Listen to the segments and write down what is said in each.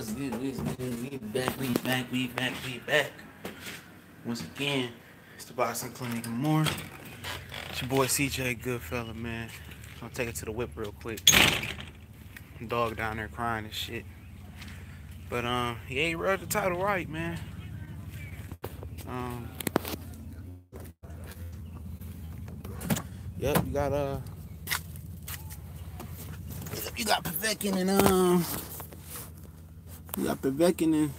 What's good? We back. Once again, it's the Boxing Clinic and more. It's your boy CJ Goodfella, man. I'll take it to the whip real quick. Dog down there crying and shit. But yeah, you wrote the title right, man. Um, yep, you got Povetkin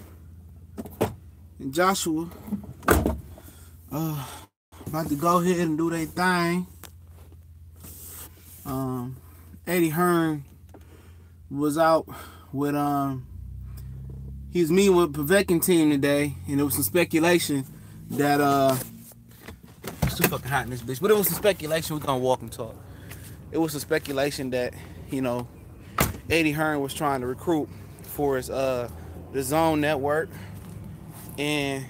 and Joshua. About to go ahead and do their thing. Eddie Hearn was out with he was meeting with Povetkin team today, and there was some speculation that it's too fucking hot in this bitch. But it was some speculation. We're gonna walk and talk. It was some speculation that Eddie Hearn was trying to recruit for his the Zone Network, and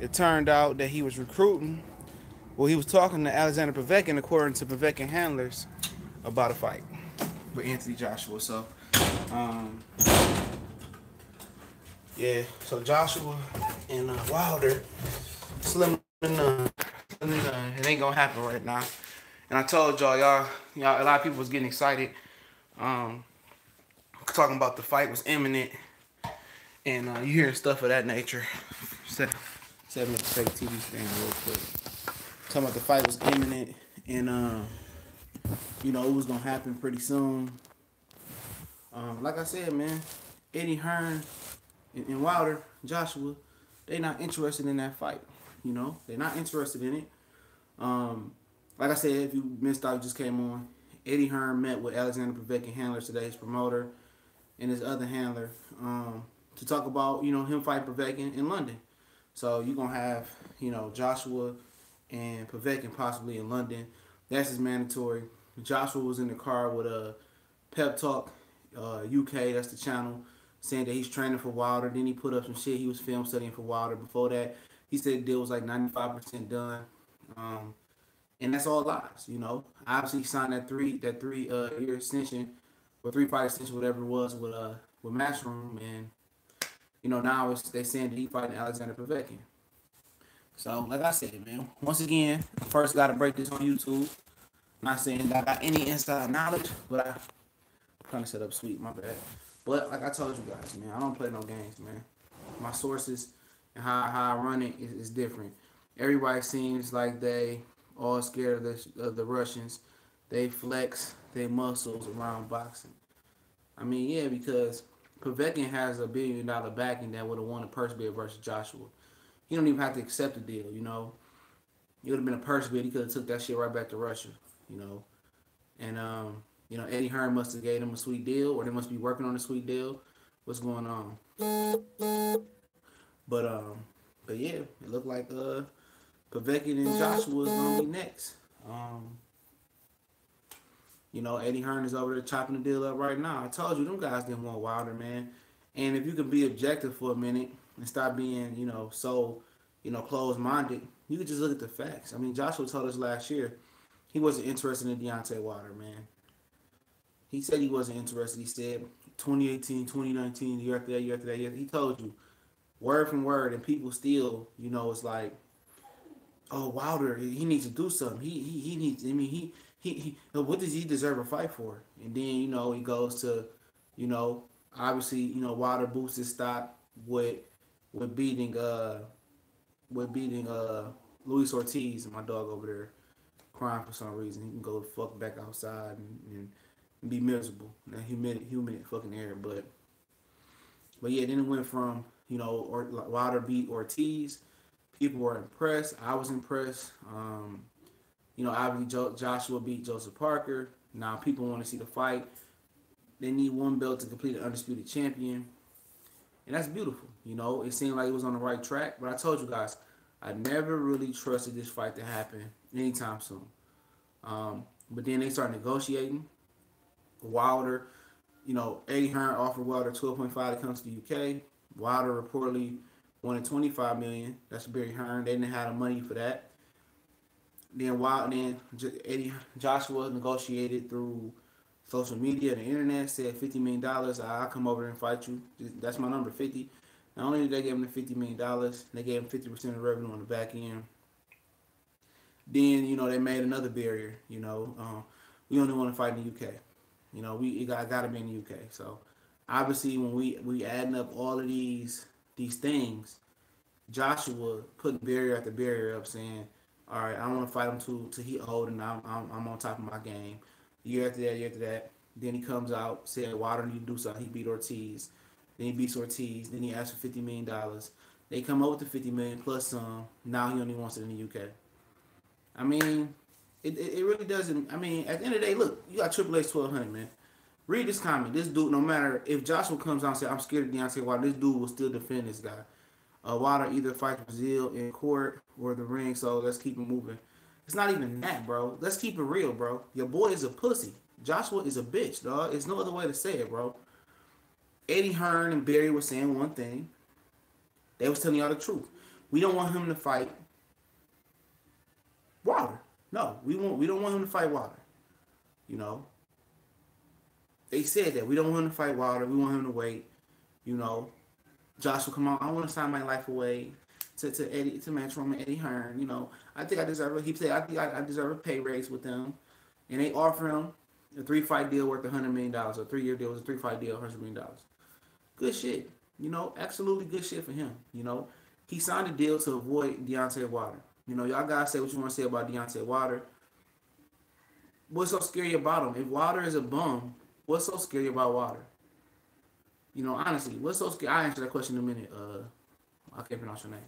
it turned out that he was recruiting. Well, he was talking to Alexander Povetkin, according to Povetkin handlers, about a fight with Anthony Joshua. So, yeah. So Joshua and Wilder, slim and it ain't gonna happen right now. And I told y'all, a lot of people was getting excited, talking about the fight was imminent, and you hearing stuff of that nature. 7 minutes to take a TV stand real quick. Talking about the fight was imminent, and it was gonna happen pretty soon. Like I said, man, Eddie Hearn and Wilder, Joshua, they not interested in that fight. They're not interested in it. Like I said, if you missed out, you just came on. Eddie Hearn met with Alexander Povetkin handlers today, his promoter, and his other handler, to talk about him fighting Povetkin in London. So you're gonna have Joshua and Povetkin possibly in London. That's his mandatory. Joshua was in the car with a Pep Talk UK. That's the channel, saying that he's training for Wilder. Then he put up some shit. He was film studying for Wilder. Before that, he said the deal was like 95% done. And that's all lies. Obviously he signed that three year extension or 3-fight extension, whatever it was, with Matchroom, and now they saying that he fighting Alexander Povetkin. So like I said, man, once again, first got to break this on YouTube. I'm not saying that I got any inside knowledge, but I'm trying to set up sweet, my bad. But like I told you guys, man, I don't play no games, man. My sources and how I run it is different. Everybody seems like they all scared of the Russians. They flex their muscles around boxing. I mean, yeah, because Povetkin has $1 billion backing that would have won a purse bid versus Joshua. He don't even have to accept the deal, It would have been a purse bid. He could have took that shit right back to Russia, And Eddie Hearn must have gave him a sweet deal, or they must be working on a sweet deal. What's going on? But yeah, it looked like Povetkin and Joshua is gonna be next. Eddie Hearn is over there chopping the deal up right now. I told you, them guys didn't want Wilder, man. And if you could be objective for a minute and stop being, so, closed-minded, you could just look at the facts. I mean, Joshua told us last year he wasn't interested in Deontay Wilder, man. He said he wasn't interested. He said 2018, 2019, year after that. He told you, word from word, and people still, it's like, oh, Wilder, he needs to do something. He needs, I mean, he what does he deserve a fight for? And then, he goes to, obviously, Wilder boosts his stock with beating Luis Ortiz, and my dog over there crying for some reason. He can go the fuck back outside and be miserable in that humid fucking air. But yeah, then it went from, Wilder beat Ortiz. People were impressed. I was impressed. Obviously Joshua beat Joseph Parker. Now people want to see the fight. They need one belt to complete an undisputed champion. And that's beautiful. It seemed like it was on the right track. But I told you guys, I never really trusted this fight to happen anytime soon. But then they started negotiating. Wilder, Eddie Hearn offered Wilder 12.5 to come to the UK. Wilder reportedly wanted $25 million. That's Barry Hearn. They didn't have the money for that. Then Joshua negotiated through social media, the internet said $50 million. I'll come over there and fight you. That's my number, 50. Not only did they give him the $50 million, they gave him 50% of revenue on the back end. Then they made another barrier. We only want to fight in the UK. We got to be in the UK. So obviously, when we adding up all of these things, Joshua putting barrier after barrier up, saying, "All right, I want to fight him till he old, and I'm on top of my game." Year after that. Then he comes out, said Wilder need to do something. He beat Ortiz. Then he beats Ortiz. Then he asked for $50 million. They come up with the 50 million plus some. Now he only wants it in the UK. I mean, it really doesn't. I mean, at the end of the day, look, you got Triple H 1200, man. Read this comment. This dude, no matter if Joshua comes out and says, "I'm scared of Deontay Wilder," this dude will still defend this guy. Wilder either fights Brazil in court or the ring, so let's keep it moving. It's not even that, bro. Let's keep it real, bro. Your boy is a pussy. Joshua is a bitch, dog. There's no other way to say it, bro. Eddie Hearn and Barry were saying one thing. They was telling y'all the truth. We don't want him to fight Wilder. No, we don't want him to fight Wilder. They said that we don't want him to fight Wilder. We want him to wait. Joshua, come on, I want to sign my life away to Eddie, to Matchroom and Eddie Hearn. I think I deserve it. He said, I think I deserve a pay raise with them. And they offer him a 3-fight deal worth $100 million. A 3-year deal was a 3-fight deal, $100 million. Good shit. Absolutely good shit for him. He signed a deal to avoid Deontay Wilder. Y'all guys say what you want to say about Deontay Wilder. What's so scary about him? If Wilder is a bum, what's so scary about Wilder? Honestly, what's so scary? I'll answer that question in a minute. I can't pronounce your name,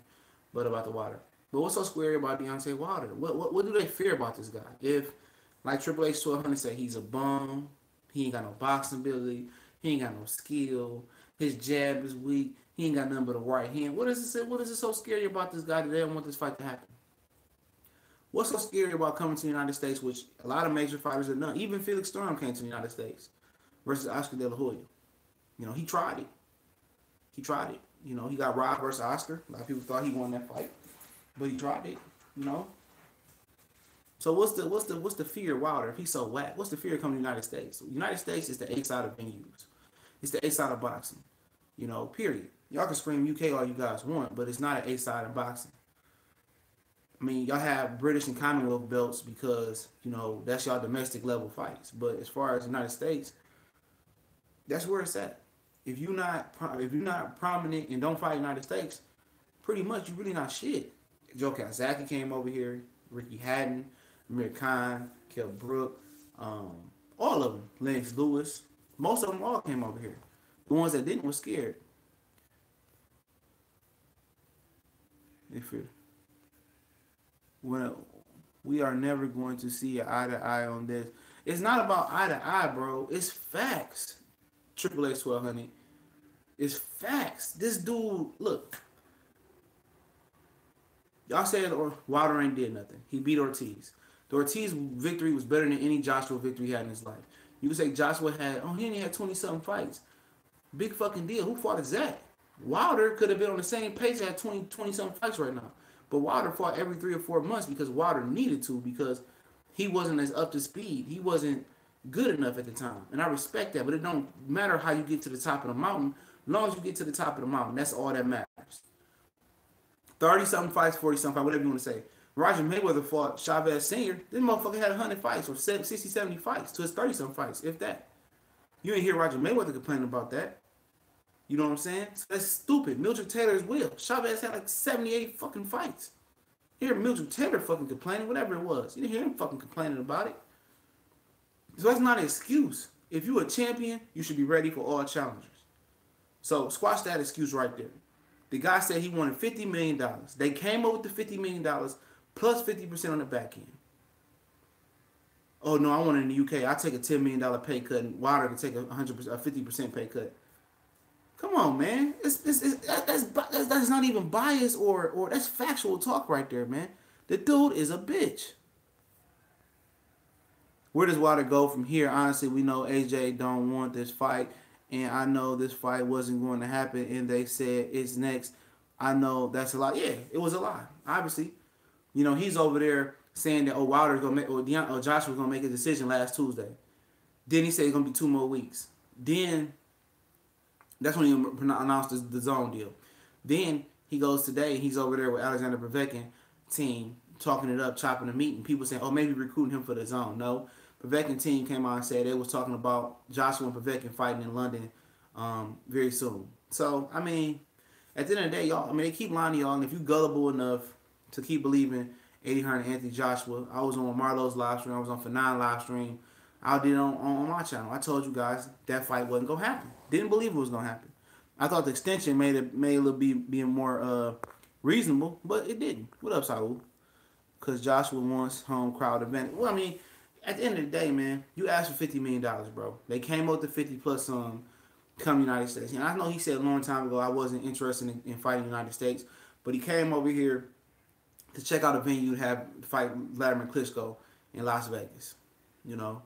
but about the Wilder. But what's so scary about Deontay Wilder? What do they fear about this guy? If, like Triple H 1200 said, he's a bum, he ain't got no boxing ability, he ain't got no skill, his jab is weak, he ain't got nothing but a right hand. What is it so scary about this guy that they don't want this fight to happen? What's so scary about coming to the United States, which a lot of major fighters have done? Even Felix Storm came to the United States versus Oscar De La Hoya. He tried it. He got robbed versus Oscar. A lot of people thought he won that fight, but he tried it. So what's the fear of Wilder if he's so whack? What's the fear of coming to the United States? The United States is the A side of venues. It's the A side of boxing. Period. Y'all can scream UK all you guys want, but it's not an A side of boxing. I mean, y'all have British and Commonwealth belts because that's y'all domestic level fights. But as far as the United States, that's where it's at. If you're not prominent and don't fight United States, pretty much you're really not shit. Joe Kazaki came over here, Ricky Hatton, Amir Khan, Kell Brook, all of them, Lennox Lewis, most of them all came over here. The ones that didn't were scared. Well, we are never going to see eye to eye on this. It's not about eye to eye, bro. It's facts. Triple H 1200. It's facts. This dude, look. Y'all said Wilder ain't did nothing. He beat Ortiz. The Ortiz victory was better than any Joshua victory he had in his life. You would say Joshua he only had 20-something fights. Big fucking deal. Who fought that? Wilder could have been on the same pace and had 20-something fights right now. But Wilder fought every 3 or 4 months because Wilder needed to, because he wasn't as up to speed. He wasn't good enough at the time. And I respect that, but it don't matter how you get to the top of the mountain. As long as you get to the top of the mountain, that's all that matters. 30-something fights, 40-something fights, whatever you want to say. Roger Mayweather fought Chavez Sr. This motherfucker had 100 fights or 60, 70 fights to his 30-something fights, if that. You ain't hear Roger Mayweather complaining about that. You know what I'm saying? So that's stupid. Mildred Taylor as well. Chavez had like 78 fucking fights. You hear Mildred Taylor fucking complaining, whatever it was. You didn't hear him fucking complaining about it. So that's not an excuse. If you're a champion, you should be ready for all challengers. So squash that excuse right there. The guy said he wanted $50 million. They came up with the $50 million plus 50% on the back end. Oh no, I want it in the UK. I'll take a $10 million pay cut, and Wilder can take a 50% pay cut. Come on, man. That's not even bias or that's factual talk right there, man. The dude is a bitch. Where does Wilder go from here? Honestly, we know AJ don't want this fight, and I know this fight wasn't going to happen, and they said it's next. I know that's a lie. Yeah, it was a lie. Obviously, he's over there saying that Wilder's gonna make, or Joshua's gonna make a decision last Tuesday. Then he said it's gonna be 2 more weeks. Then that's when he announced the zone deal. Then he goes today. He's over there with Alexander Povetkin team talking it up, chopping the meat, and people saying, "Oh, maybe recruiting him for the zone." No, Povetkin team came out and said they was talking about Joshua and Povetkin fighting in London very soon. So I mean, at the end of the day, y'all, I mean, they keep lying to y'all, and if you gullible enough to keep believing Eddie Hearn and Anthony Joshua, I was on Marlo's live stream, I was on Fanon live stream, I did it on my channel. I told you guys that fight wasn't gonna happen. Didn't believe it was gonna happen. I thought the extension made it be more reasonable, but it didn't. What up, Saul? Because Joshua wants home crowd event. Well, I mean, at the end of the day, man, you asked for $50 million, bro. They came up to 50 plus come United States. And I know he said a long time ago I wasn't interested in fighting United States, but he came over here to check out a venue to have fight Vladimir Klitschko in Las Vegas. You know.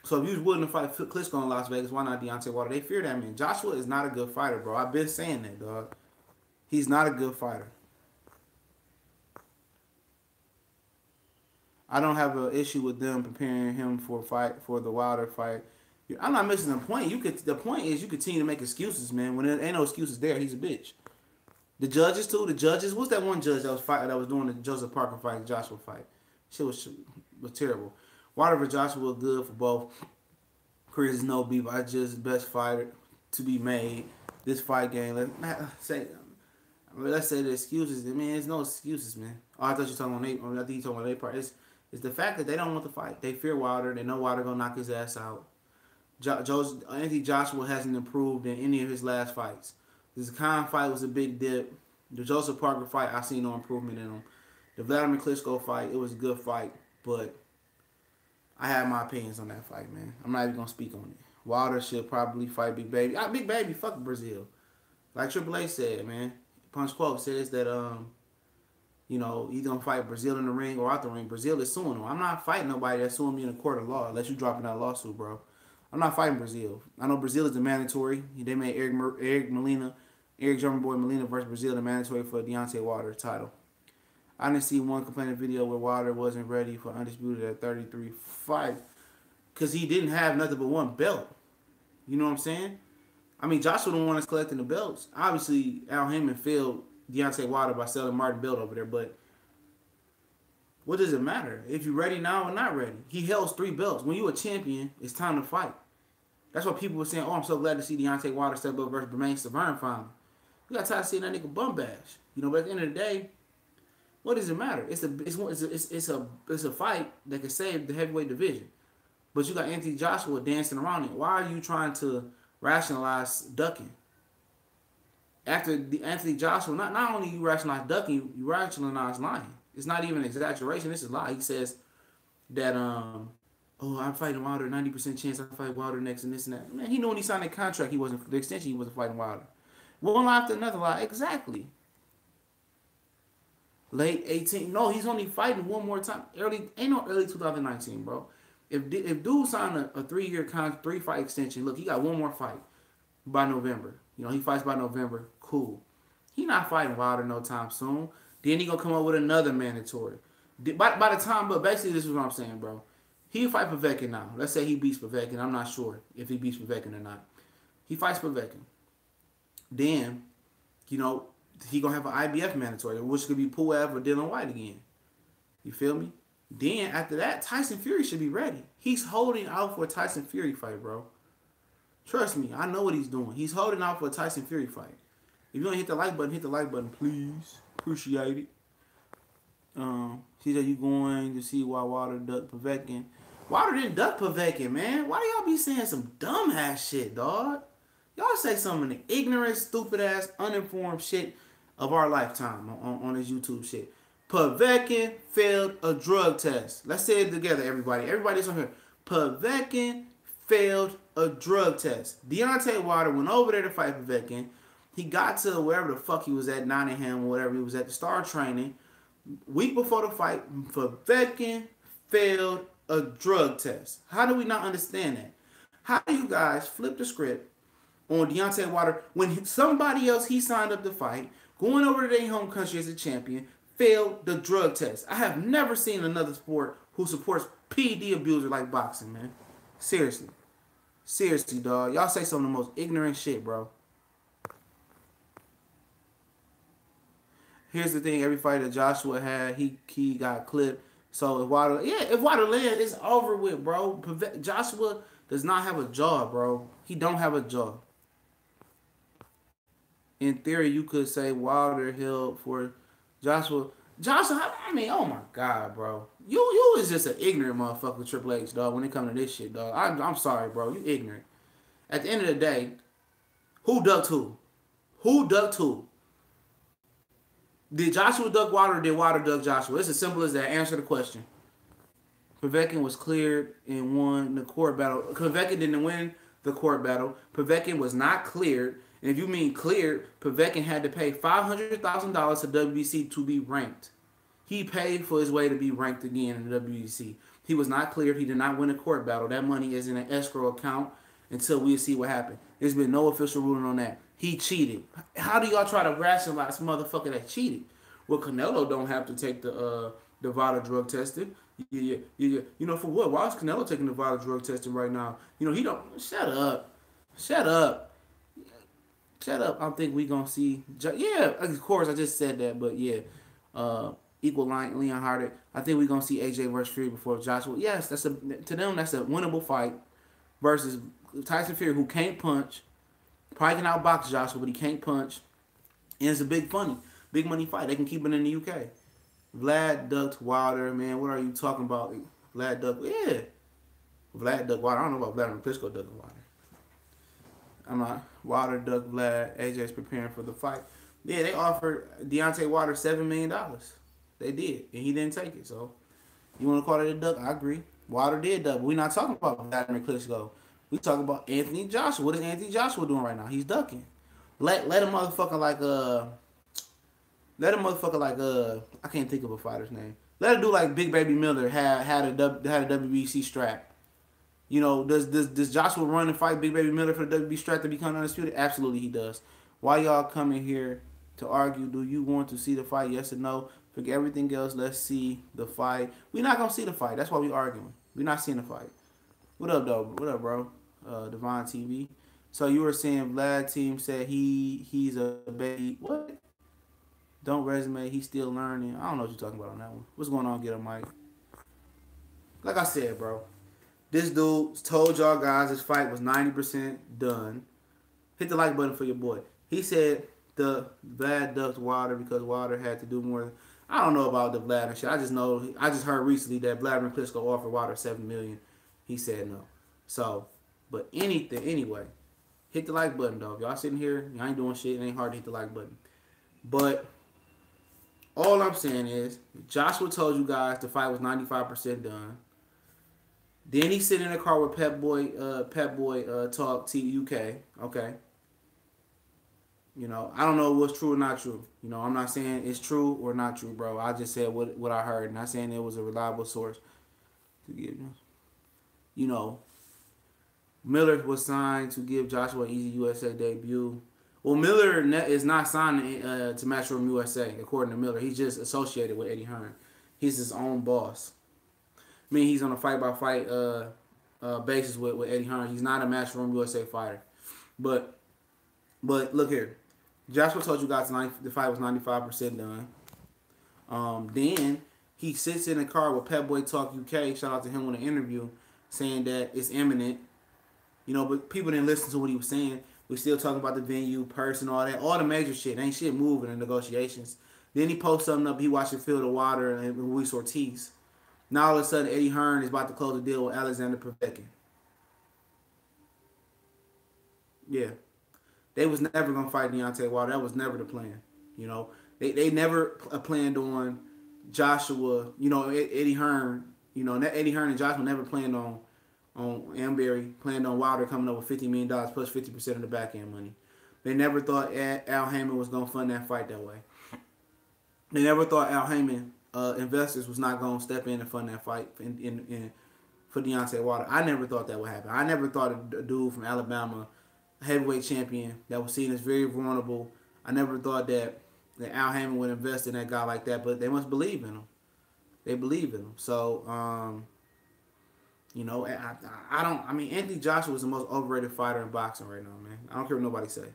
So if you was willing to fight Klitschko in Las Vegas, why not Deontay Wilder? They fear that man. Joshua is not a good fighter, bro. I've been saying that, dog. He's not a good fighter. I don't have an issue with them preparing him for the Wilder fight. I'm not missing the point. The point is you continue to make excuses, man. When there ain't no excuses there, he's a bitch. The judges too. The judges. What's that one judge that was doing the Joseph Parker fight, Joshua fight? Shit was terrible. Wilder for Joshua was good for both. Careers no beef. I just best fighter to be made. This fight game. Let's say the excuses. I mean, there's no excuses, man. Oh, I thought you were talking about Nate. I think you talking about their part. It's the fact that they don't want to fight. They fear Wilder. They know Wilder gonna knock his ass out. Anthony Joshua hasn't improved in any of his last fights. The Khan fight was a big dip. The Joseph Parker fight, I see no improvement in him. The Vladimir Klitschko fight, it was a good fight, but I have my opinions on that fight, man. I'm not even gonna speak on it. Wilder should probably fight Big Baby. Big Baby, fuck Brazil. Like Triple H said, man. Punch Quote says that he's gonna fight Brazil in the ring or out the ring. Brazil is suing him. I'm not fighting nobody that's suing me in a court of law unless you dropping that lawsuit, bro. I'm not fighting Brazil. I know Brazil is the mandatory. They made Eric German Boy Molina versus Brazil the mandatory for Deontay Wilder title. I didn't see one complaining video where Wilder wasn't ready for Undisputed at 33 fight because he didn't have nothing but one belt. You know what I'm saying? I mean, Joshua the one that's collecting the belts. Obviously, Al Heyman failed Deontay Wilder by selling Martin belt over there, but what does it matter if you're ready now or not ready? He holds 3 belts. When you're a champion, it's time to fight. That's why people were saying, "Oh, I'm so glad to see Deontay Wilder step up versus Bermane Stiverne finally." We got tired of seeing that nigga bum bash. But at the end of the day, what does it matter? It's a fight that can save the heavyweight division. But you got Anthony Joshua dancing around it. Why are you trying to rationalize ducking? After Anthony Joshua, not only you rationalize ducking, you rationalize lying. It's not even an exaggeration. This is a lie. He says that I'm fighting Wilder, 90% chance I fight Wilder next and this and that. Man, he knew when he signed the contract the extension he wasn't fighting Wilder. One lie after another lie. Exactly. Late 18. No, he's only fighting one more time. Early 2019, bro. If dude signed a 3-year 3-fight extension, look, he got one more fight by November. He fights by November. Cool. He not fighting Wilder no time soon. Then he gonna come up with another mandatory. By the time, but basically this is what I'm saying, bro. He'll fight Povetkin now. Let's say he beats Povetkin. I'm not sure if he beats Povetkin or not. He fights Povetkin. Then, he gonna have an IBF mandatory, which could be Puev or Dylan White again. You feel me? Then after that, Tyson Fury should be ready. He's holding out for a Tyson Fury fight, bro. Trust me, I know what he's doing. He's holding out for a Tyson Fury fight. If you don't hit the like button, please. Appreciate it. See that you going to see why Wilder ducked Povetkin. Wilder didn't duck Povetkin, man. Why do y'all be saying some dumb ass shit, dog? Y'all say some of the ignorant, stupid ass, uninformed shit of our lifetime on this YouTube shit. Povetkin failed a drug test. Let's say it together, everybody. Everybody's on here. Povetkin failed a drug test. Deontay Wilder went over there to fight Povetkin. He got to wherever the fuck he was at, Nottingham or whatever he was at, to start training. Week before the fight, Povetkin failed a drug test. How do we not understand that? How do you guys flip the script on Deontay Wilder when somebody else he signed up to fight, going over to their home country as a champion, failed the drug test? I have never seen another sport who supports PED abuser like boxing, man. Seriously. Seriously, dog. Y'all say some of the most ignorant shit, bro. Here's the thing: every fight that Joshua had, he got clipped. So if Water land, it's over with, bro. Joshua does not have a jaw, bro. He don't have a jaw. In theory, you could say Wilder held for Joshua. Joshua, I mean, oh my god, bro. You is just an ignorant motherfucker with Triple H, dog. When it comes to this shit, dog. I'm sorry, bro. You ignorant. At the end of the day, who ducked who? Who ducked who? Did Joshua duck Wilder or did Wilder duck Joshua? It's as simple as that. Answer the question. Povetkin was cleared and won the court battle. Povetkin didn't win the court battle. Povetkin was not cleared. And if you mean cleared, Povetkin had to pay $500,000 to WBC to be ranked. He paid for his way to be ranked again in the WBC. He was not cleared. He did not win a court battle. That money is in an escrow account until we see what happened. There's been no official ruling on that. He cheated. How do y'all try to rationalize motherfucker that cheated? Well, Canelo don't have to take the Nevada drug testing. Yeah. You know, for what? Why is Canelo taking the Nevada drug testing right now? You know, he don't. Shut up. Shut up. Shut up. I think we gonna see. Yeah, of course. I just said that, but yeah. Equal line Leon Hardy. I think we gonna see AJ versus Fury before Joshua. Yes, to them that's a winnable fight versus Tyson Fury, who can't punch. Probably can outbox Joshua, but he can't punch. And it's a big money fight. They can keep it in the UK. Vlad ducked Wilder, man. What are you talking about? Vlad ducked, yeah. Vlad ducked Wilder. I don't know about Vladimir Klitschko ducking Wilder. I'm not. Wilder ducked Vlad. AJ's preparing for the fight. Yeah, they offered Deontay Wilder $7 million. They did, and he didn't take it. So, you want to call it a duck? I agree. Wilder did duck, but we're not talking about Vladimir Klitschko. We talking about Anthony Joshua. What is Anthony Joshua doing right now? He's ducking. Let a motherfucker like I can't think of a fighter's name. Let a dude like Big Baby Miller had a WBC strap. You know, does Joshua run and fight Big Baby Miller for the WBC strap to become undisputed? Absolutely, he does. Why y'all coming here to argue? Do you want to see the fight? Yes or no? Forget everything else. Let's see the fight. We're not gonna see the fight. That's why we arguing. We're not seeing the fight. What up, though? What up, bro? Divine TV. So you were saying Vlad team said he's a baby. What? Don't resume. He's still learning. I don't know what you're talking about on that one. What's going on, Get a Mike? Like I said, bro. This dude told y'all guys his fight was 90% done. Hit the like button for your boy. He said the Vlad ducked Wilder because Wilder had to do more. I don't know about the Vlad and shit. I just heard recently that Vladimir Klitschko offered Wilder $7 million. He said no. So, but anyway, hit the like button, dog. Y'all sitting here, y'all ain't doing shit. It ain't hard to hit the like button. But all I'm saying is, Joshua told you guys the fight was 95% done. Then he sit in the car with Pep Boy Talk UK. Okay. You know, I don't know what's true or not true. You know, I'm not saying it's true or not true, bro. I just said what I heard. Not saying it was a reliable source to give. You know, Miller was signed to give Joshua an Easy USA debut. Well, Miller is not signed to Matchroom USA, according to Miller. He's just associated with Eddie Hearn. He's his own boss. I mean, he's on a fight-by-fight basis with Eddie Hearn. He's not a Matchroom USA fighter. But look here. Joshua told you guys the fight was 95% done. Then he sits in the car with Pep Boy Talk UK. Shout out to him on the interview, saying that it's imminent. You know, but people didn't listen to what he was saying. We still talking about the venue, purse, and all that. All the major shit. Ain't shit moving in negotiations. Then he posts something up. He watching Field of Water and Luis Ortiz. Now all of a sudden, Eddie Hearn is about to close a deal with Alexander Povetkin. Yeah. They was never going to fight Deontay Wilder. That was never the plan. You know, they never planned on Joshua, you know, Eddie Hearn. You know, Eddie Hearn and Joshua never planned on Amberry, planned on Wilder coming up with $50 million plus 50% of the back end money. They never thought Al Heyman was going to fund that fight that way. They never thought Al Heyman investors was not going to step in and fund that fight for Deontay Wilder. I never thought that would happen. I never thought a dude from Alabama, heavyweight champion, that was seen as very vulnerable. I never thought that Al Heyman would invest in that guy like that, but they must believe in him. They believe in him. So, You know, I don't. I mean, Anthony Joshua is the most overrated fighter in boxing right now, man. I don't care what nobody say.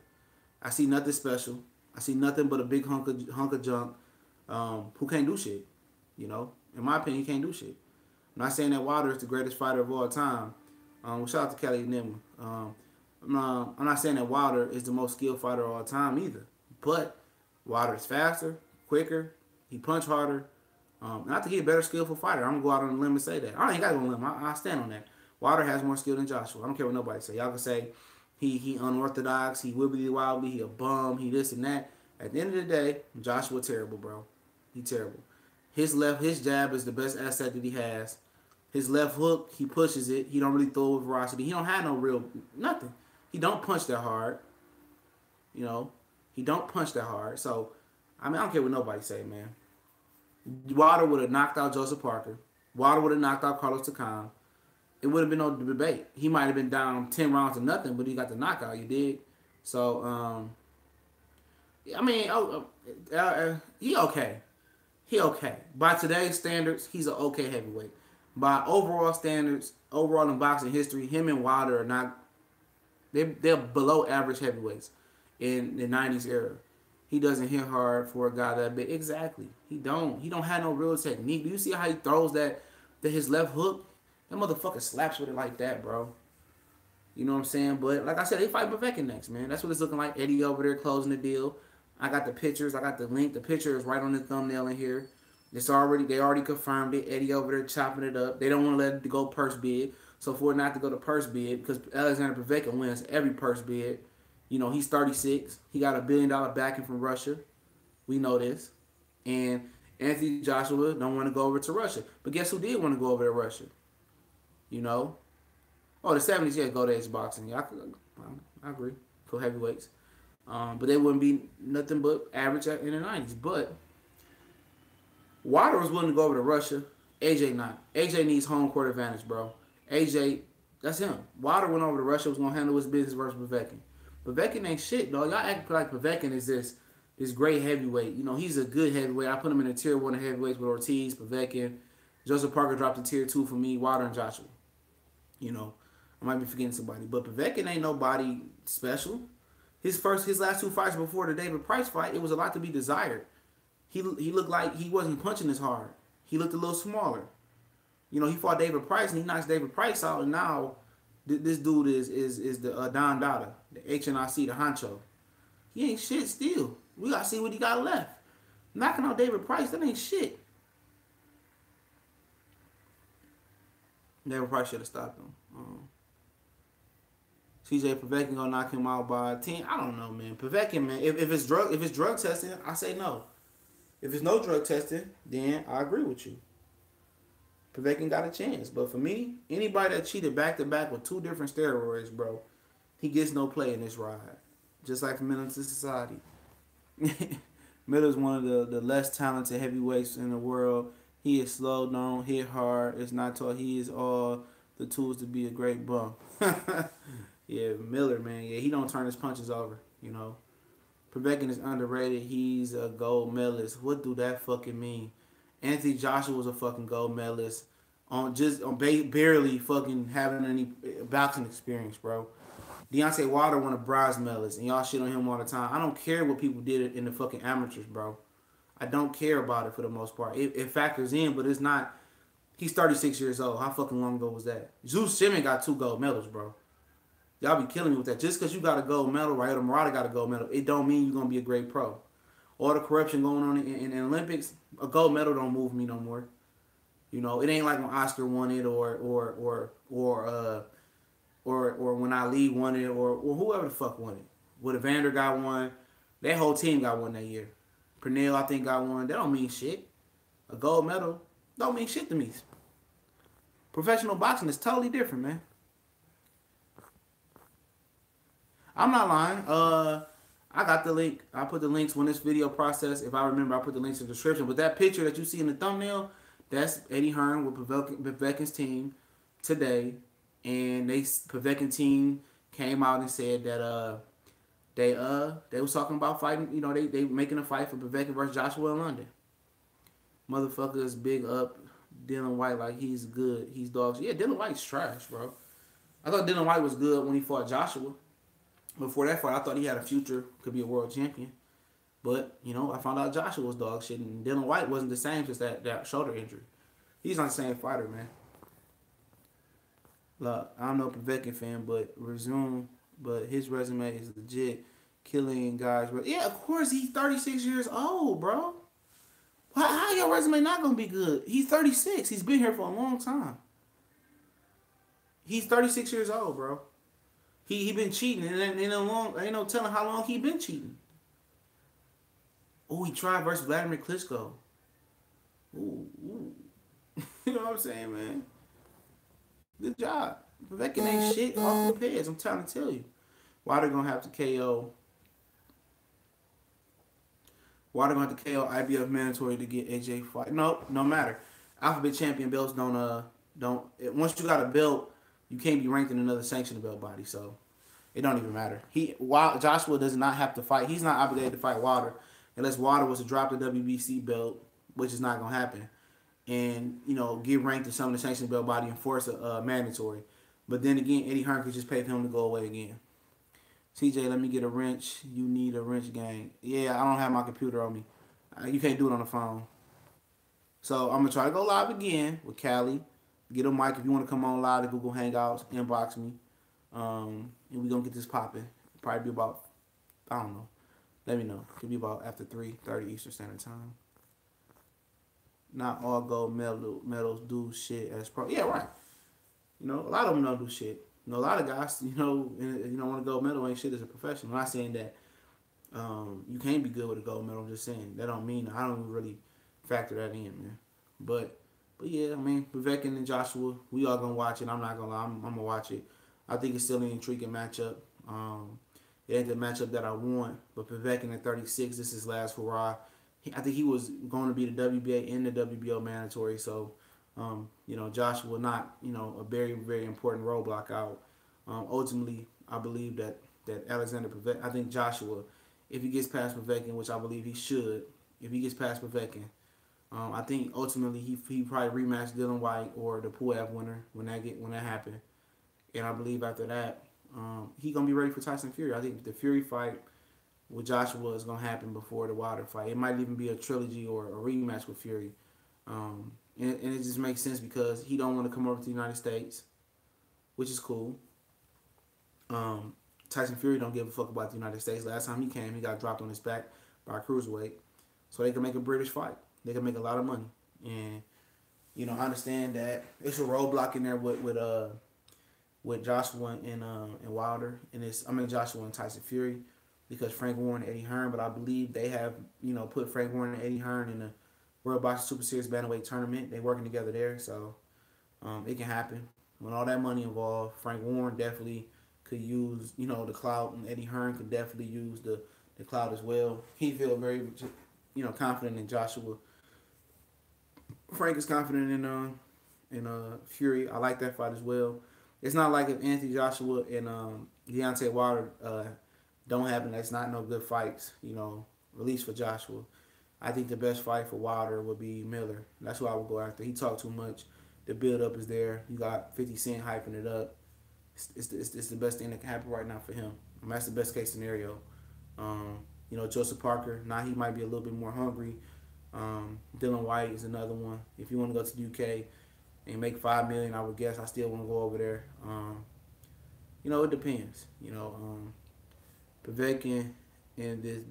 I see nothing special. I see nothing but a big hunk of junk who can't do shit. You know, in my opinion, he can't do shit. I'm not saying that Wilder is the greatest fighter of all time. Well, shout out to Kelly Newman. I'm not saying that Wilder is the most skilled fighter of all time either. But Wilder is faster, quicker. He punch harder. Not to get a better skillful fighter. I'm gonna go out on a limb and say that. I ain't gotta go on a limb. I stand on that. Wilder has more skill than Joshua. I don't care what nobody say. Y'all can say he unorthodox, he wibbly wobbly, he a bum, he this and that. At the end of the day, Joshua terrible, bro. He terrible. His jab is the best asset that he has. His left hook, he pushes it. He don't really throw with ferocity. He don't have no real nothing. He don't punch that hard. You know, he don't punch that hard. So, I mean, I don't care what nobody say, man. Wilder would have knocked out Joseph Parker. Wilder would have knocked out Carlos Takam. It would have been no debate. He might have been down 10 rounds to nothing, but he got the knockout. You did. So, I mean, he okay. He okay. By today's standards, he's an okay heavyweight. By overall standards, overall in boxing history, him and Wilder are not. They're below average heavyweights in the '90s era. He doesn't hit hard for a guy that big. Exactly. He don't have no real technique. Do you see how he throws that his left hook? That motherfucker slaps with it like that, bro. You know what I'm saying? But like I said, they fight Povetkin next, man. That's what it's looking like. Eddie over there closing the deal. I got the pictures. I got the link. The picture is right on the thumbnail in here. They already confirmed it. Eddie over there chopping it up. They don't want to let it go purse bid. So for it not to go to purse bid, because Alexander Povetkin wins every purse bid. You know, he's 36. He got $1 billion backing from Russia. We know this. And Anthony Joshua don't want to go over to Russia. But guess who did want to go over to Russia? You know? Oh, the 70s, yeah, go to Edge Boxing. Yeah, I agree. For heavyweights. But they wouldn't be nothing but average in the 90s. But Wilder was willing to go over to Russia. AJ not. AJ needs home court advantage, bro. AJ, that's him. Wilder went over to Russia, was going to handle his business versus Povetkin. Povetkin ain't shit, dog. Y'all act like Povetkin is this great heavyweight. You know, he's a good heavyweight. I put him in a tier 1 of heavyweights with Ortiz, Povetkin. Joseph Parker dropped to tier 2 for me, Wilder and Joshua. You know, I might be forgetting somebody. But Povetkin ain't nobody special. His last 2 fights before the David Price fight, it was a lot to be desired. He looked like he wasn't punching as hard. He looked a little smaller. You know, he fought David Price and he knocks David Price out, and now this dude is the Don Dada, the HNIC, the honcho. He ain't shit still. We gotta see what he got left. Knocking out David Price, that ain't shit. David Price should have stopped him. CJ Povetkin gonna knock him out by 10. I don't know, man. Povetkin, man. If it's drug testing, I say no. If it's no drug testing, then I agree with you. Povetkin got a chance. But for me, anybody that cheated back-to-back with 2 different steroids, bro, he gets no play in this ride. Just like Menace to Society. Miller's one of the less talented heavyweights in the world. He is slow, don't hit hard. It's not tall. He is all the tools to be a great bum. Yeah, Miller, man. Yeah, he don't turn his punches over, you know. Povetkin is underrated. He's a gold medalist. What do that fucking mean? Anthony Joshua was a fucking gold medalist on barely fucking having any boxing experience, bro. Deontay Wilder won a bronze medalist, and y'all shit on him all the time. I don't care what people did in the fucking amateurs, bro. I don't care about it for the most part. It factors in, but it's not. He's 36 years old. How fucking long ago was that? Zeus Shimon got 2 gold medals, bro. Y'all be killing me with that. Just because you got a gold medal, right? Or Murata got a gold medal, it don't mean you're going to be a great pro. All the corruption going on in the Olympics, a gold medal don't move me no more. You know, it ain't like when Oscar won it or when Ali won it or whoever the fuck won it. When Evander got one, that whole team got one that year. Pernell, I think, got one. That don't mean shit. A gold medal don't mean shit to me. Professional boxing is totally different, man. I'm not lying. I got the link. I put the links when this video process. If I remember, I put the links in the description. But that picture that you see in the thumbnail, that's Eddie Hearn with Povetkin's team today. And Povetkin team came out and said that they was talking about fighting. You know, they making a fight for Povetkin versus Joshua in London. Motherfuckers big up Dylan White like he's good. He's dogs. Yeah, Dylan White's trash, bro. I thought Dylan White was good when he fought Joshua. Before that fight, I thought he had a future, could be a world champion. But, I found out Joshua was dog shit, and Dylan White wasn't the same since that shoulder injury. He's not the same fighter, man. Look, I'm no Povetkin fan, but his resume is legit, killing guys. But yeah, of course, he's 36 years old, bro. How your resume not gonna be good? He's 36. He's been here for a long time. He's 36 years old, bro. He been cheating, and ain't no telling how long he been cheating. Oh, he tried versus Vladimir Klitschko. Ooh. You know what I'm saying, man? Good job. Povetkin ain't shit off the pads. I'm trying to tell you. Why they're gonna have to KO? Why they're gonna have to KO IBF mandatory to get AJ fight? No matter. Alphabet champion belts don't. Once you got a belt, you can't be ranked in another sanctioned belt body. So it don't even matter. Joshua does not have to fight. He's not obligated to fight Wilder unless Wilder was to drop the WBC belt, which is not gonna happen, and get ranked in some of the sanctioned belt body and force a mandatory. But then again, Eddie Hearn could just pay for him to go away again. CJ, let me get a wrench. You need a wrench, gang. Yeah, I don't have my computer on me. You can't do it on the phone. So I'm gonna try to go live again with Callie. Get a mic if you want to come on live to Google Hangouts. Inbox me, and we gonna get this popping. Probably be about, I don't know. Let me know. Could be about after 3:30 Eastern Standard Time. Not all gold medals do shit as pro. Yeah, right. A lot of them don't do shit. A lot of guys, want to gold medal ain't shit as a professional. I'm not saying that you can't be good with a gold medal. I'm just saying that don't mean I don't really factor that in, man. But yeah, I mean, Povetkin and Joshua, we all gonna watch it. I'm not gonna lie, I'm gonna watch it. I think it's still an intriguing matchup. It ain't the matchup that I want, but Povetkin at 36, this is his last hurrah. I think he was going to be the WBA and the WBO mandatory, so Joshua not a very very important roadblock out. Ultimately, I believe that Alexander Povetkin, I think Joshua, if he gets past Povetkin, which I believe he should, if he gets past Povetkin, I think ultimately he probably rematch Dylan White or the Puev winner when that happen, and I believe after that he gonna be ready for Tyson Fury. I think the Fury fight with Joshua is gonna happen before the Wilder fight. It might even be a trilogy or a rematch with Fury, and it just makes sense because he don't want to come over to the United States, which is cool. Tyson Fury don't give a fuck about the United States. Last time he came, he got dropped on his back by a cruiserweight, so they can make a British fight. They can make a lot of money, and I understand that it's a roadblock in there with Joshua and Wilder, and Joshua and Tyson Fury, because Frank Warren and Eddie Hearn. But I believe they have put Frank Warren and Eddie Hearn in the World Boxing Super Series Bantamweight tournament. They working together there, so it can happen. With all that money involved, Frank Warren definitely could use the clout, and Eddie Hearn could definitely use the clout as well. He feel very confident in Joshua. Frank is confident in Fury. I like that fight as well. It's not like if Anthony Joshua and Deontay Wilder don't happen, that's not no good fights, at least for Joshua. I think the best fight for Wilder would be Miller. That's who I would go after. He talked too much. The build up is there. You got 50 Cent hyping it up. It's the best thing that can happen right now for him. That's the best case scenario. Joseph Parker, now he might be a little bit more hungry. Dylan White is another one. If you want to go to the UK and make $5 million, I would guess I still want to go over there. It depends. Povetkin and this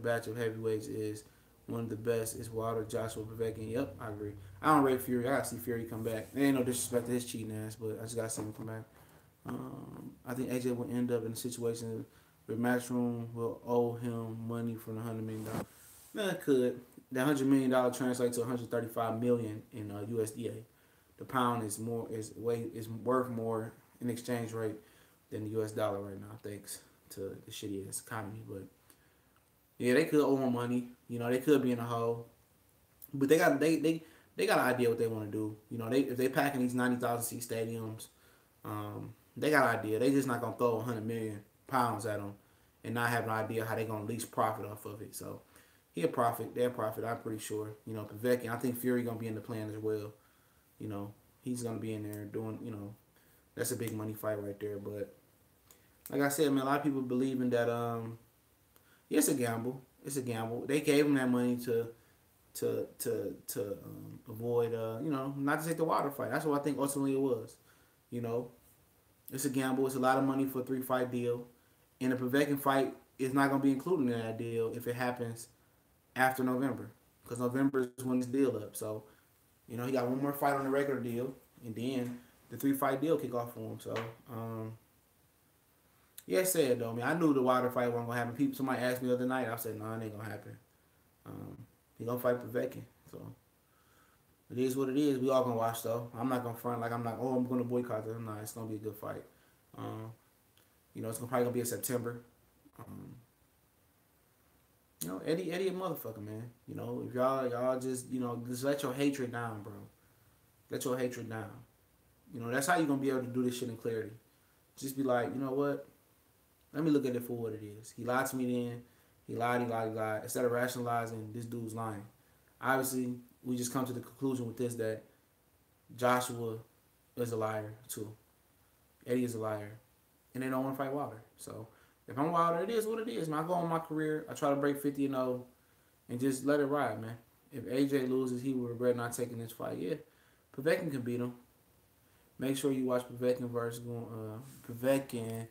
batch of heavyweights is one of the best. It's Wilder, Joshua, Povetkin. Yep, I agree. I don't rate Fury. I gotta see Fury come back. There ain't no disrespect to his cheating ass, but I just gotta see him come back. I think AJ will end up in a situation where Matchroom will owe him money from the $100 million. No, it could. That $100 million translates to $135 million in USDA. The pound is worth more in exchange rate than the US dollar right now, thanks to the shitty ass economy. But yeah, they could owe him money. They could be in a hole, but they got an idea what they want to do. If they packing these 90,000 seat stadiums, they got an idea. They just not gonna throw 100 million pounds at them and not have an idea how they gonna least profit off of it. So they'll profit. I'm pretty sure. Povetkin, I think Fury gonna be in the plan as well. You know, he's gonna be in there doing. You know, that's a big money fight right there. But like I said, man, a lot of people believing that yeah, it's a gamble. It's a gamble. They gave him that money to avoid you know, not to take the water fight. That's what I think ultimately it was. You know, it's a gamble. It's a lot of money for a 3-fight deal, and the Povetkin fight is not going to be included in that deal if it happens after November, because November is when this deal up. So, you know, he got one more fight on the regular deal, and then the 3-fight deal kick off for him. So, yeah, it's sad though. I mean, I knew the water fight wasn't gonna happen. People, somebody asked me the other night. I said, no, it ain't gonna happen. Um, he gonna fight Povetkin. So it is what it is. We all gonna watch though. I'm not gonna front like I'm not. Oh, I'm gonna boycott this. No, it's gonna be a good fight. Um, you know, it's probably gonna be in September. Um, you know, Eddie a motherfucker, man. You know, if y'all just just let your hatred down, bro. Let your hatred down. You know, that's how you gonna be able to do this shit in clarity. Just be like, you know what? Let me look at it for what it is. He lied to me then. He lied, he lied, he lied. Instead of rationalizing, this dude's lying. Obviously, we just come to the conclusion with this that Joshua is a liar too. Eddie is a liar. And they don't want to fight Wilder. So if I'm Wilder, it is what it is. Man, I go on my career. I try to break 50-0 and just let it ride, man. If AJ loses, he will regret not taking this fight. Yeah, Povetkin can beat him. Make sure you watch Povetkin versus Povetkin.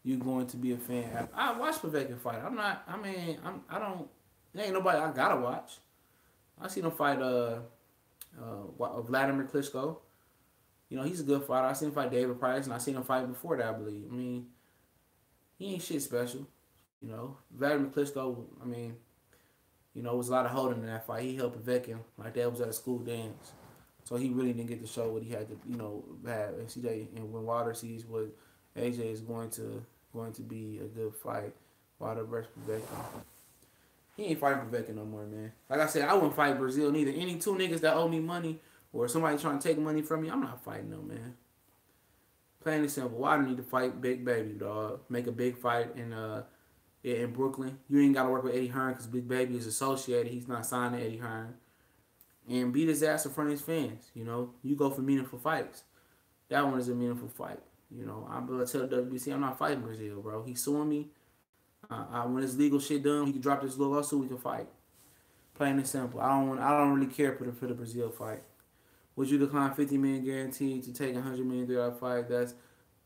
You're going to be a fan. I watch Povetkin fight. I'm not. I mean, I don't. There ain't nobody I gotta watch. I seen him fight Vladimir Klitschko. You know, he's a good fighter. I seen him fight David Price, and I seen him fight before that, I believe. I mean, he ain't shit special. You know, Vladimir Klitschko, I mean, you know, it was a lot of holding in that fight. He helped Povetkin like that was at a school dance. So he really didn't get to show what he had to, you know, have. And CJ, and when Wilder sees what AJ is going to be a good fight, Wilder versus Povetkin. He ain't fighting Povetkin no more, man. Like I said, I wouldn't fight Brazil neither. Any two niggas that owe me money or somebody trying to take money from me, I'm not fighting them, man. Plain and simple. Wilder need to fight Big Baby, dog. Make a big fight in Brooklyn. You ain't got to work with Eddie Hearn because Big Baby is associated. He's not signed to Eddie Hearn. And beat his ass in front of his fans. You know, you go for meaningful fights. That one is a meaningful fight. You know, I'm gonna tell WBC I'm not fighting Brazil, bro. He's suing me. When this legal shit done, he can drop this little lawsuit. We can fight. Plain and simple. I don't really care for the Brazil fight. Would you decline 50 million guaranteed to take 100 million $3 fight? That's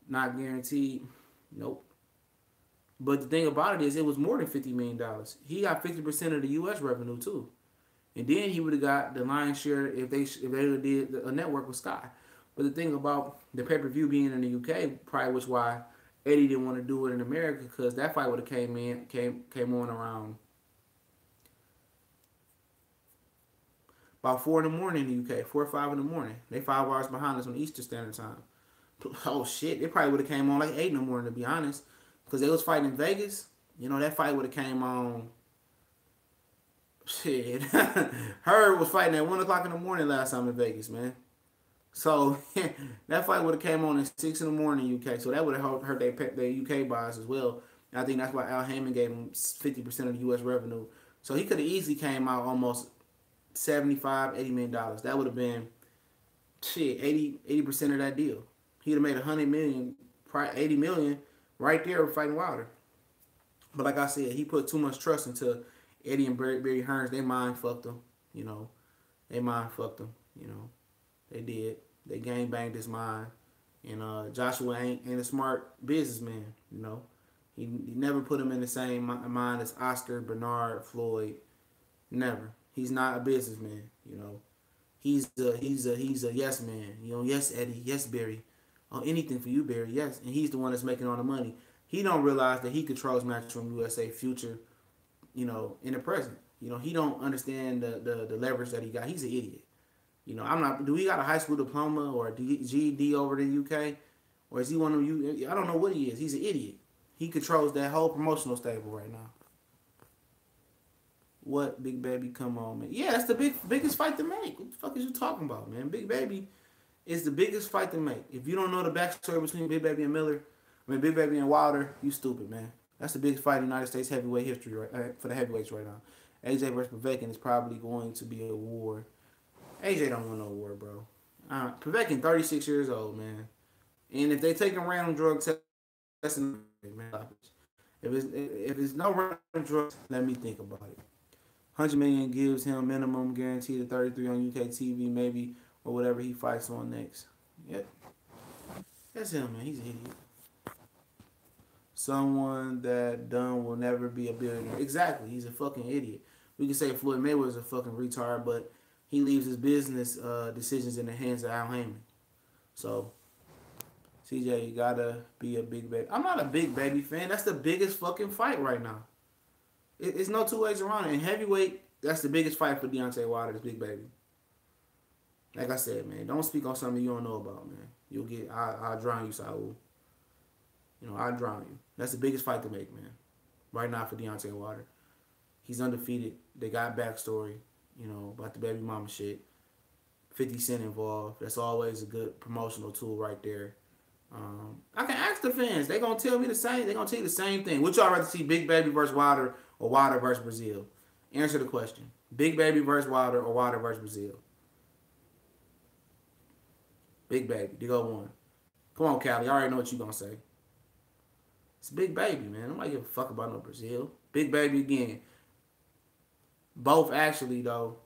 not guaranteed. Nope. But the thing about it is, it was more than $50 million. He got 50% of the U.S. revenue too. And then he would have got the lion's share if they did a network with Sky. But the thing about the pay-per-view being in the UK probably was why Eddie didn't want to do it in America, because that fight would have came on around about 4 in the morning in the UK, 4 or 5 in the morning. They 5 hours behind us on Eastern Standard Time. Oh shit, it probably would have came on like 8 in the morning, to be honest, because they was fighting in Vegas. You know, that fight would have came on. Shit, Herb was fighting at 1 o'clock in the morning last time in Vegas, man. So that fight would have came on at 6 in the morning in UK. So that would have hurt their UK buys as well. And I think that's why Al Heyman gave him 50% of the US revenue. So he could have easily came out almost $75-80 million. That would have been shit 80% of that deal. He'd have made 100 million, probably 80 million right there fighting Wilder. But like I said, he put too much trust into Eddie and Barry Hearns. They mind fucked him, you know. They mind fucked him, you know. They did. They gang banged his mind. And Joshua ain't a smart businessman, you know. He never put him in the same mind as Oscar, Bernard, Floyd. Never. He's not a businessman, you know. He's a yes man. You know, yes Eddie, yes Barry. Oh, anything for you, Barry, yes. And he's the one that's making all the money. He don't realize that he controls Matchroom USA future, you know, in the present. You know, he don't understand the leverage that he got. He's an idiot. You know, I'm not. Do he got a high school diploma or a GED over in the UK, or is he one of you? I don't know what he is. He's an idiot. He controls that whole promotional stable right now. What, Big Baby? Come on, man. Yeah, that's the biggest fight to make. What the fuck is you talking about, man? Big Baby is the biggest fight to make. If you don't know the backstory between Big Baby and Miller, I mean Big Baby and Wilder, you stupid, man. That's the biggest fight in United States heavyweight history for the heavyweights right now. AJ versus Povetkin is probably going to be a war. AJ don't want no war, bro. Povetkin, 36 years old, man. And if they taking random drug tests, man. If it's no random drugs, let me think about it. 100 million gives him minimum guaranteed at 33 on UK TV, maybe, or whatever he fights on next. Yep, that's him, man. He's an idiot. Someone that done will never be a billionaire. Exactly, he's a fucking idiot. We can say Floyd Mayweather's a fucking retard, but he leaves his business decisions in the hands of Al Heyman. So, CJ, you gotta be a big baby. I'm not a big baby fan. That's the biggest fucking fight right now. It's no two ways around it. In heavyweight, that's the biggest fight for Deontay Wilder, this big baby. Like I said, man, don't speak on something you don't know about, man. You'll get, I'll drown you, Saul. You know, I'll drown you. That's the biggest fight to make, man. Right now for Deontay Wilder. He's undefeated. They got backstory, you know, about the baby mama shit. 50 Cent involved. That's always a good promotional tool right there. I can ask the fans. They gonna tell me the same. They gonna tell you the same thing. Would y'all rather see Big Baby versus Wilder or Wilder versus Brazil? Answer the question. Big Baby versus Wilder or Wilder versus Brazil? Big Baby. You go one. Come on, Callie. I already know what you gonna say. It's Big Baby, man. Nobody give a fuck about no Brazil. Big Baby again. Both actually though.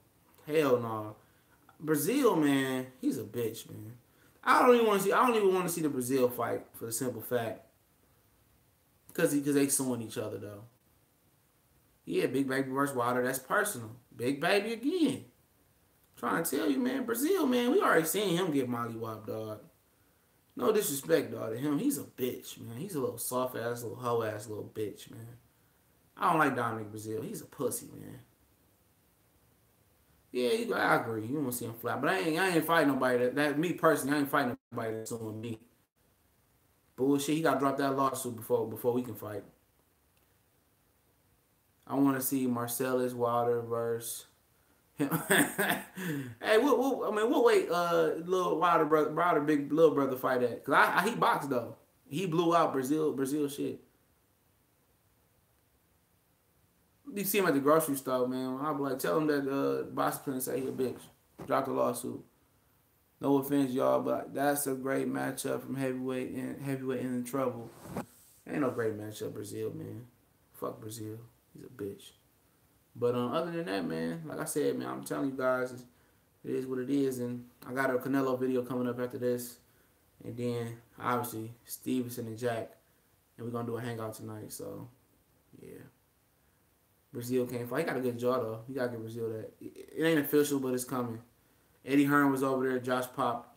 Hell no. Brazil, man, he's a bitch, man. I don't even want to see the Brazil fight for the simple fact because they suing each other though. Yeah, Big Baby versus Wilder, that's personal. Big Baby again. I'm trying to tell you, man, Brazil, man, we already seen him get mollywopped, dog. No disrespect, dog, to him. He's a bitch, man. He's a little soft ass, little hoe ass, little bitch, man. I don't like Dominic Brazil. He's a pussy, man. Yeah, I agree. You want to see him fly, but I ain't fighting nobody that me personally. I ain't fighting nobody that's suing me. Bullshit. He got to drop that lawsuit before we can fight. I want to see Marcellus Wilder versus him. Hey, what weight little Wilder big little brother fight at? Cause he boxed though. He blew out Brazil shit. You see him at the grocery store, man. I'll be like, tell him that Boss Prince say he a bitch. Drop the lawsuit. No offense, y'all, but that's a great matchup from heavyweight in trouble. Ain't no great matchup, Brazil, man. Fuck Brazil. He's a bitch. But other than that, man, like I said, man, I'm telling you guys, it is what it is. And I got a Canelo video coming up after this. And then, obviously, Stevenson and Jack. And we're going to do a hangout tonight, so, yeah. Brazil can't fight. He got a good jaw, though. You got to give Brazil that. It ain't official, but it's coming. Eddie Hearn was over there, Josh Pop,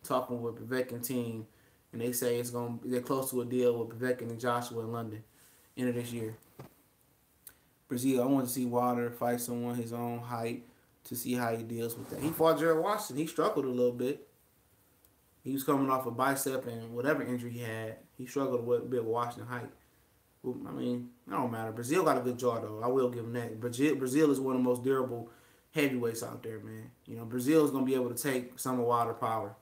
talking with Povetkin team, and they say they're close to a deal with Povetkin and Joshua in London end of this year. Brazil, I want to see Wilder fight someone his own height to see how he deals with that. He fought Gerald Washington. He struggled a little bit. He was coming off a bicep and whatever injury he had. He struggled a bit with Washington height. I mean, it don't matter. Brazil got a good jaw, though. I will give him that. Brazil is one of the most durable heavyweights out there, man. You know, Brazil is gonna be able to take some of Wilder power.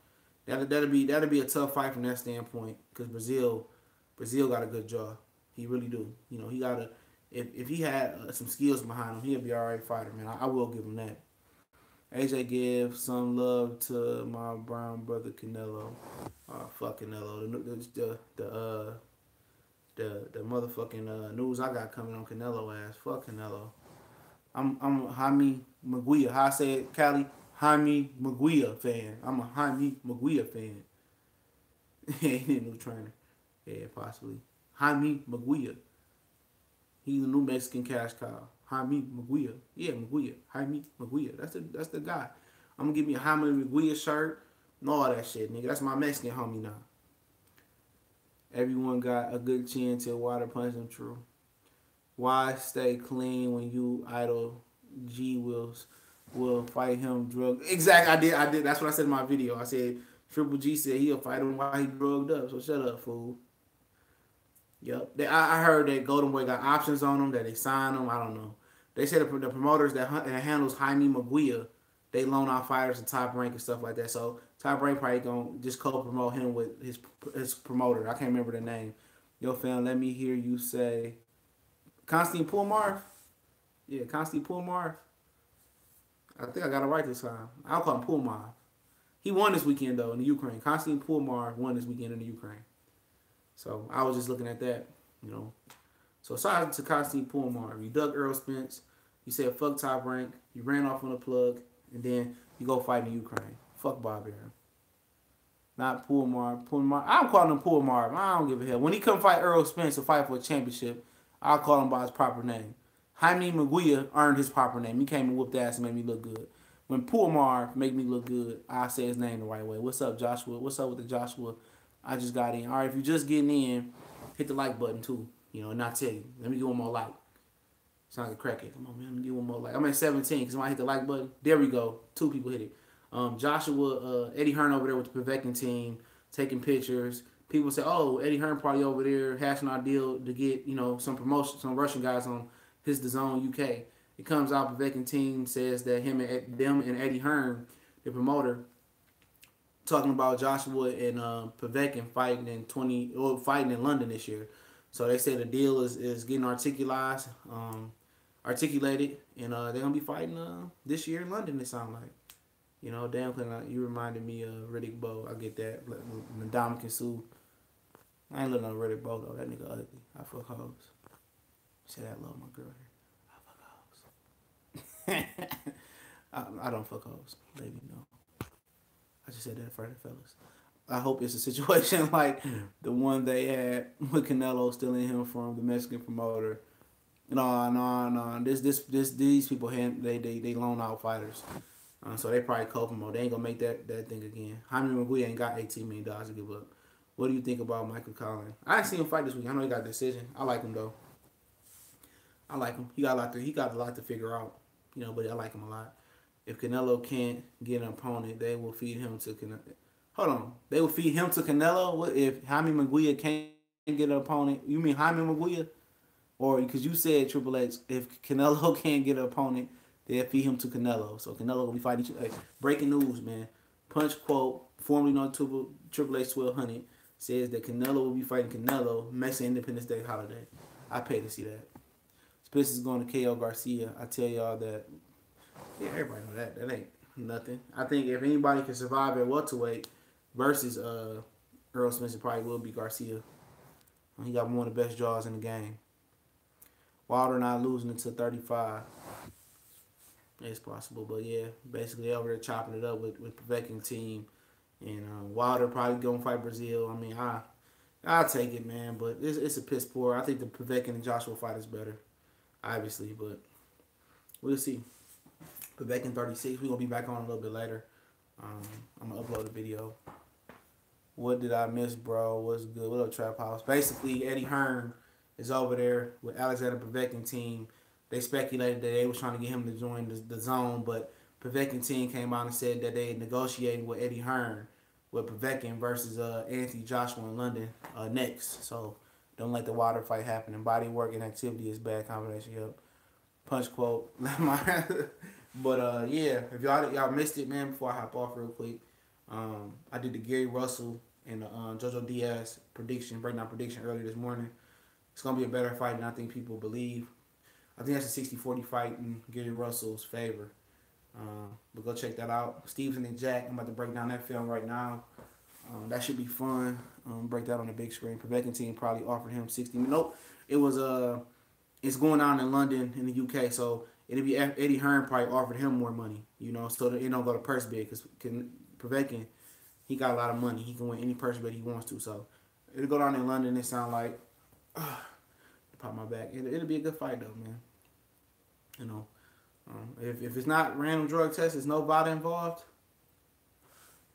That'll be a tough fight from that standpoint because Brazil got a good jaw. He really do. You know, he got a if he had some skills behind him, he'd be an alright fighter, man. I will give him that. AJ give some love to my brown brother Canelo. Fuck Canelo. The motherfucking news I got coming on Canelo ass. Fuck Canelo. I'm Jaime Maguia. How I say it, Cali? Jaime Maguia fan. I'm a Jaime Maguia fan. He a new trainer. Yeah, possibly. Jaime Maguia. He's a new Mexican cash cow. Jaime Maguia. Yeah, Maguia. Jaime Maguia. That's the guy. I'm gonna give me a Jaime Maguia shirt and all that shit, nigga. That's my Mexican homie now. Everyone got a good chin till Wilder punched him true. Why stay clean when you idle G will fight him drug? Exactly, I did. That's what I said in my video. I said Triple G said he'll fight him while he drugged up. So shut up, fool. Yep. I heard that Golden Boy got options on him, that they signed him. I don't know. They said the promoters that handles Jaime Maguia, they loan out fighters to Top Rank and stuff like that. So Top Rank probably gonna just co-promote him with his promoter. I can't remember the name. Yo, fam, let me hear you say Constantine Pullmarv. Yeah, Constantine Pullmarv. I think I got it right this time. I'll call him Pullmarv. He won this weekend though in the Ukraine. Konstantin Puomar won this weekend in the Ukraine. So I was just looking at that, you know. So shout out to Konstantin Puomar. You dug Earl Spence. You said fuck Top Rank. You ran off on the plug, and then you go fight in Ukraine. Fuck Bob Arum. Not Puomar. Puomar. I'm calling him Puomar. I don't give a hell. When he come fight Earl Spence to fight for a championship, I'll call him by his proper name. Jaime Munguia earned his proper name. He came and whooped ass and made me look good. When Puomar make me look good, I say his name the right way. What's up, Joshua? What's up with the Joshua? I just got in. All right, if you're just getting in, hit the like button too. You know, and I tell you, let me get one more like. Sound like a crackhead. Come on, man. Let me get one more like. I'm at 17 because when I hit the like button, there we go. 2 people hit it. Joshua, Eddie Hearn over there with the Povetkin team, taking pictures. People say, oh, Eddie Hearn probably over there hashing our deal to get, you know, some promotion, some Russian guys on his DAZN UK. It comes out, Povetkin team says that them and Eddie Hearn, the promoter, talking about Joshua and Povetkin fighting in London this year. So they say the deal is getting articulated, and they're gonna be fighting this year in London. It sounds like. You know, damn, you reminded me of Riddick Bowe. I get that. Dominican Sue. I ain't looking on Riddick Bowe though. That nigga ugly. I fuck hoes. Say that, love my girl here. I fuck hoes. I don't fuck hoes. Baby, no. I just said that for the fellas. I hope it's a situation like the one they had with Canelo stealing him from the Mexican promoter. No. These people they loan out fighters. So they probably co-promote. They ain't gonna make that thing again. Jaime Munguia ain't got $18 million to give up. What do you think about Michael Collins? I ain't seen him fight this week. I know he got a decision. I like him though. I like him. He got a lot to figure out. You know, but I like him a lot. If Canelo can't get an opponent, they will feed him to Canelo. Hold on. They will feed him to Canelo? What if Jaime Munguia can't get an opponent? You mean Jaime Munguia? Or because you said Triple H, if Canelo can't get an opponent, they'll feed him to Canelo. So Canelo will be fighting. Hey, breaking news, man. Punch quote, formerly known to Triple H 1200, says that Canelo will be fighting Canelo Mexican Independence Day holiday. I pay to see that. Spence is going to KO Garcia. I tell y'all that. Yeah, everybody know that. That ain't nothing. I think if anybody can survive at welterweight versus Earl Spence, it probably will be Garcia. He got one of the best jaws in the game. Wilder not losing until 35. It's possible, but yeah, basically over there chopping it up with Povetkin team, and Wilder probably gonna fight Brazil. I mean, I'll take it, man, but it's a piss poor. I think the Povetkin and Joshua fight is better, obviously, but we'll see. Povetkin 36. We're gonna be back on a little bit later. I'm gonna upload a video. What did I miss, bro? What's good? What up, Trap House? Basically, Eddie Hearn is over there with Alexander Povetkin team. They speculated that they was trying to get him to join the zone, but Povetkin team came out and said that they negotiated with Eddie Hearn with Povetkin versus Anthony Joshua in London next. So don't let the Wilder fight happen. And body work and activity is bad combination. Yep. Punch quote. But yeah, if y'all missed it, man, before I hop off real quick, I did the Gary Russell and the JoJo Diaz breakdown prediction earlier this morning. It's gonna be a better fight than I think people believe. I think that's a 60-40 fight in Gary Russell's favor. But go check that out. Stevenson and Jack. I'm about to break down that film right now. That should be fun. Break that on the big screen. Povetkin team probably offered him 60. Nope. It was it's going on in London in the UK, so it'll be Eddie Hearn probably offered him more money. You know, so that it don't go to purse bid because Povetkin, he got a lot of money. He can win any purse bid he wants to. So it'll go down in London. It sound like. Pop my back. It'll be a good fight though, man. You know, if it's not random drug tests, there's no VADA involved.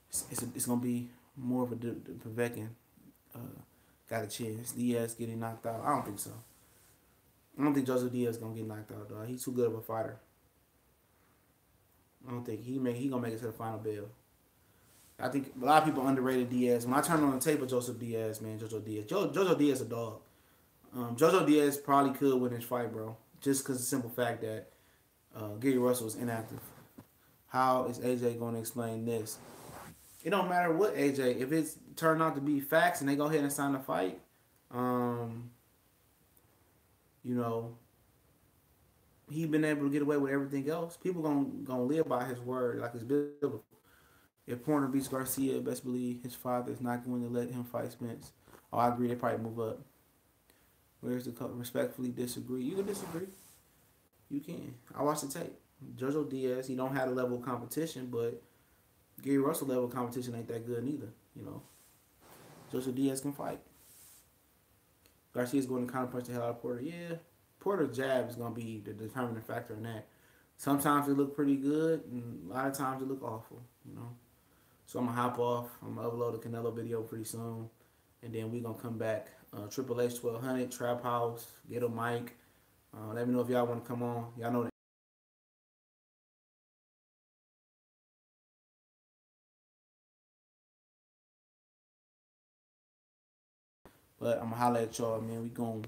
It's gonna be more of a Povetkin got a chance. Diaz getting knocked out. I don't think so. I don't think Joseph Diaz gonna get knocked out, dog. He's too good of a fighter. I don't think he gonna make it to the final bell. I think a lot of people underrated Diaz. When I turn on the tape of Joseph Diaz, man, Jojo Diaz a dog. Jojo Diaz probably could win this fight, bro. Just because of the simple fact that Gary Russell is inactive. How is AJ going to explain this? It don't matter what AJ. If it's turned out to be facts and they go ahead and sign the fight, you know, he been able to get away with everything else. People gonna live by his word like it's biblical. If Porter beats Garcia, best believe his father is not going to let him fight Spence. Oh, I agree. They probably move up. Where's the cut? Respectfully disagree. You can disagree. You can. I watched the tape. Jojo Diaz, he don't have a level of competition, but Gary Russell level of competition ain't that good neither. You know, Jojo Diaz can fight. Garcia's going to counterpunch the hell out of Porter. Yeah, Porter's jab is going to be the determining factor in that. Sometimes it look pretty good, and a lot of times it look awful. You know, so I'm gonna hop off. I'm gonna upload a Canelo video pretty soon, and then we gonna come back. Triple H 1200 Trap House, get a mic. Let me know if y'all want to come on. Y'all know. But I'm gonna holler at y'all, man. We gon'